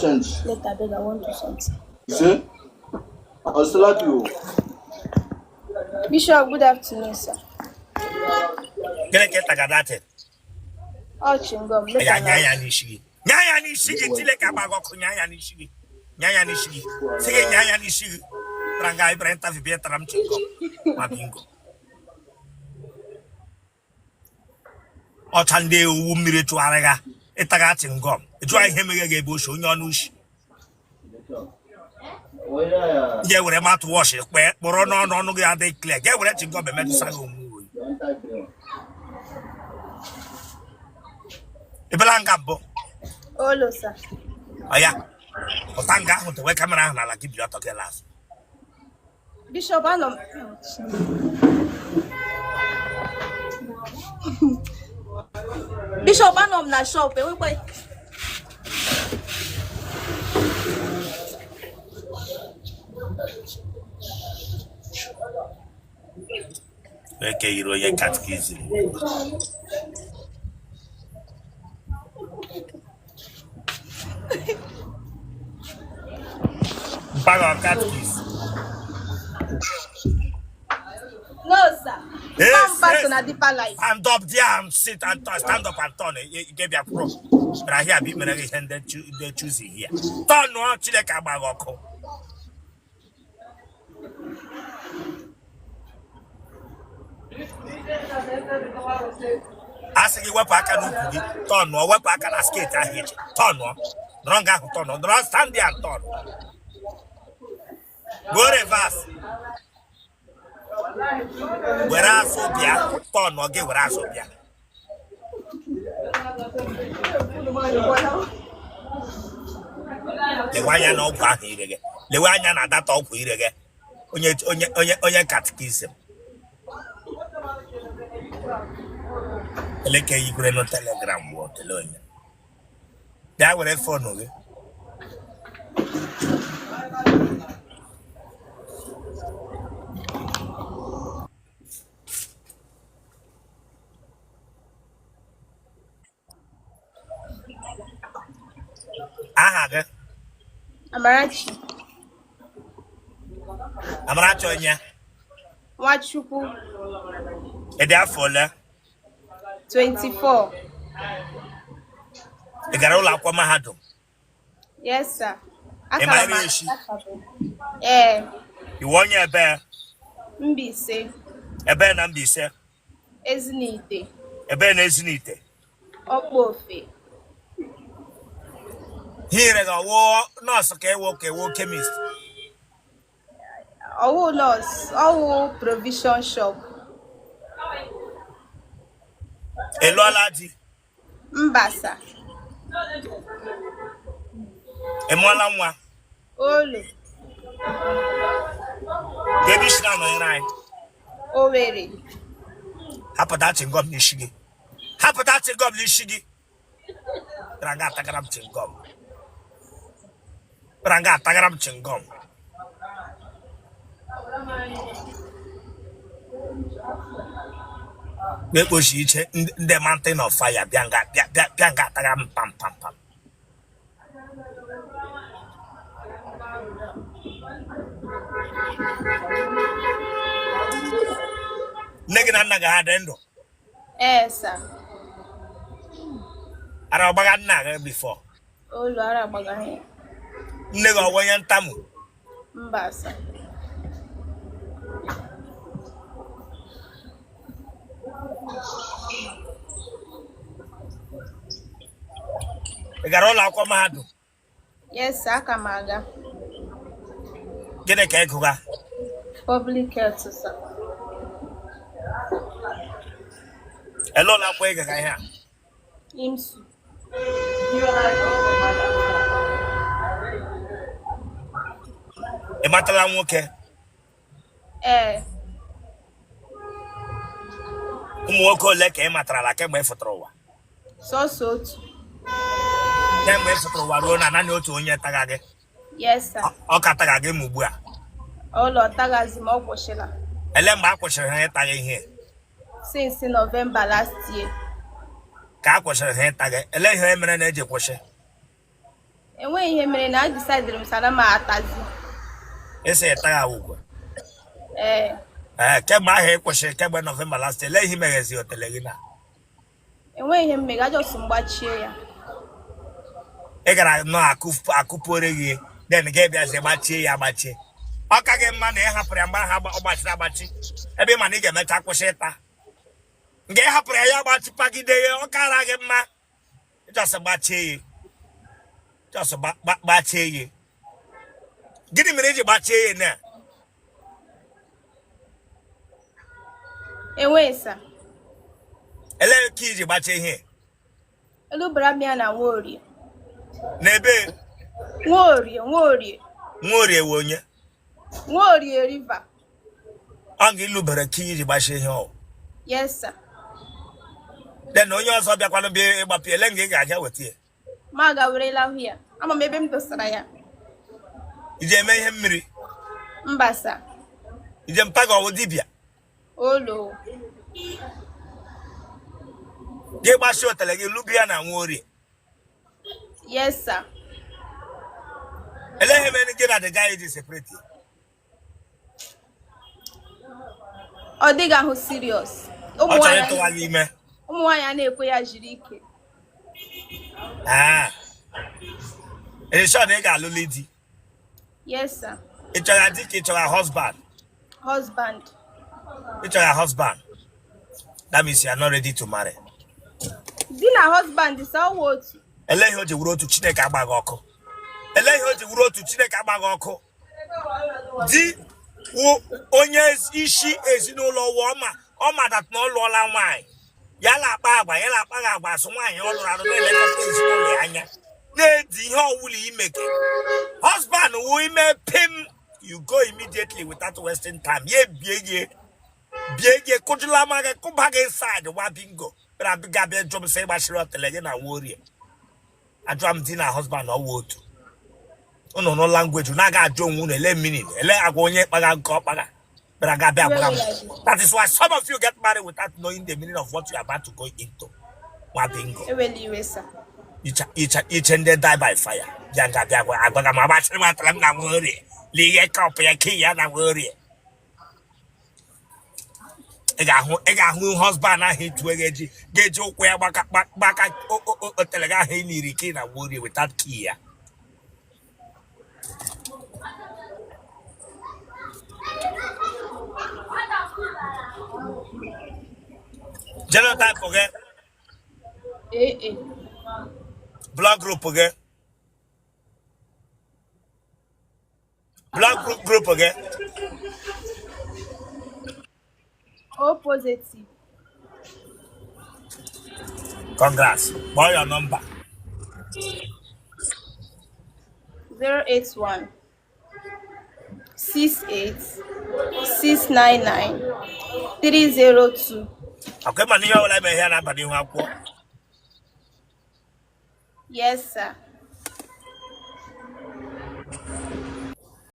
change. Later, beg, I want to do something. You see? I'll still like you. Bishop, good afternoon, sir. Get tagadate. Oh, chingom. Nyanya nishigi. Nyanya nishigi tile kabago kunyanya nishigi. Nyanya nishigi. Sige nyanya nishigi. Pranga ibrenta vibieta ram chingom. Mabingo. Otande umire tu arega. Etaga chingom. Etu ai hemege gebo sho nyonushi. Yeah, we're about to wash it. We're on the clear. Get where you go, but medicine. Ibelangambo. Oh, no, sir. Oh, yeah. Otanga, with the way camera, and I'll give you a talking last. Bishop, I know. Bishop, I know I'm not shop. Wait. Okay, you know your cat keys. Bag of cat keys. No, sir. Yes, Back to a deeper life. Stand up there and sit and stand up and turn. You gave me a pro. But I hear people and they choose here. Turn no chile kabagoko. Asking you what I can do, turn no, what I can skate and hit. Turn no, wrong out, turn no, don't stand there and turn. Go reverse. Where I so bia, turn no, get where I so bia. The wire no back here again. The wire na that up here again. Onye catechism. Like you could not telegram what alone. That would have fun of it. Aha, Amarachi onya. Wachuku. Ediafola. 24. Egarola kwa mahadum. Yes, sir. You want your bear? Mbise. Ebe na mbise. Ezinite. Ebe na ezinite. Okpofe. Here go wo nurse ke wo chemist. Owo nurse, owo provision shop. Elo aladi. Mbasa. Emola nwa. Olu. Debishna no rai. Owere. Hapo that ngom ni shigi. Hapo that ngom ni shigi. Ranga tagaram chingom. Ranga tagaram chingom. We push each the mountain of fire. Bianga tagaram pam. Negana naga hadendo. Sir. Ara baga naga before. Olu ara baga he. Nega wanyan tamu. Mbasa. Egarola kwa mahadu. Yes, sir, Kamaga. Gede ka ekuga. Public health, sir. Hello la kwa ega ya. Imsu. E matala nwoke. Ụmụ nwoke ole ka ị matara la kemgbe ịfụtara ụwa? Sọsọ otu. Kemgbe ịfụtara ụwa ruo na naanị otu onye taga gị? Yes, sir. Ọ ka taga gị ma ugbu a? Ụlọ tagazi m ọ kwụsịla. Ele mgbe a kwụsịrị ha ịtaga ihe? Since November last year. Ka a kwụsịrị ha ịtaga, ele ihe mere na eji kwụsị? enweghị ihe mere na decided m sana ma atazi. Ese etagha ugwu. Ee. Kemgbe ahụ kwụsịrị kemgbe November last year, lee ihe meghezi Otele gị na. Enweghị ihe mmega just mgbachie ya. Ị gara nọ akụpụore gị, then gị bịazie gbachie ya agbachie. Ọ ka gị mma na ị hapụrụ ya mgbe ahụ ọ gbachiri agbachi, ebe ị ma na ị ga-emecha kwụsị ịta. Nke ị hapụrụ ya gbachipagide ya, ọ kara gị mma. Just gbachie ya. Just gbachie ya. Gịnị mere iji gbachie ya na? Enweghị sa. Elee ka iji gbachie ihe? Elubara m ya na Nworie. N'ebe? Nworie. Nworie we onye? Nworie River. Ọ ga-elubere ka iji gbachie ihe ọ? Yes, sir. Then onye ọzọ bịakwanụ bịa ịgbapụ ele nga ị ga-aja weta ya? Ma gawerela ahụ ya. Ama m ebe m dosara ya. Ije eme ihe mmiri? Mba, sir. Ije mpaga ọwụ dibịa? Olo. Gị gbachie Otele gị lubi ya na Nworie? Yes, sir. Ele ihe mere gị na the guy dị separate? Ọ dịghị ahụ serious. Ọ chọrọ ịtụwa gị ime? Ụmụ nwaanyị a na-ekwe ya jiri ike. Ị chọrọ na ị ga-alụli di? Yes, sir. Ị chọrọ di ka ị chọrọ husband? Husband. Ị chọrọ husband? That means you are not ready to marry. Di na husband is all otu. Ele ihe o ji wuru otu Chineke agbaghị ọkụ. Ele ihe o ji wuru otu Chineke agbaghị ọkụ. Di wụ onye isi ezinụlọ ọma dat na ọ lụọla nwaanyị. Ya na-akpa agba, ya na-akpaghị agba asụ nwaanyị ọ lụrụ arụ na-elekọta ezinụlọ ya anya. Na-edi ihe ọwụla imeke. Husband wụ ime pim, you go immediately without wasting time. Ye bie kujula maga kubaga inside wa bingo. But I big abia drum say gbachiri Otele gị na Nworie. Ajụam di na husband ọ wụ otu. Unu no language na ga ajụ onwe unu ele meaning. Ele agwa onye kpaga nke ọkpaga. But I got that is why some of you get married without knowing the meaning of what you are about to go into. Wa bingo. Each and they die by fire. Janga biagwa agbaga ma gbachiri Otele m na Nworie. Liye kọpụ ya ki ya na Nworie. Ị ga-ahụ husband ahụ ịtụ ga-eji ụkwụ ya gbaka Otele gị ahụ ị niri ki na Nworie without key ya. Genotype again. Blood group again. Blood group again. O positive. Congrats. Call your number. 081 68 699 302. Okay, man, you all let me hear that, but you have. Yes, sir.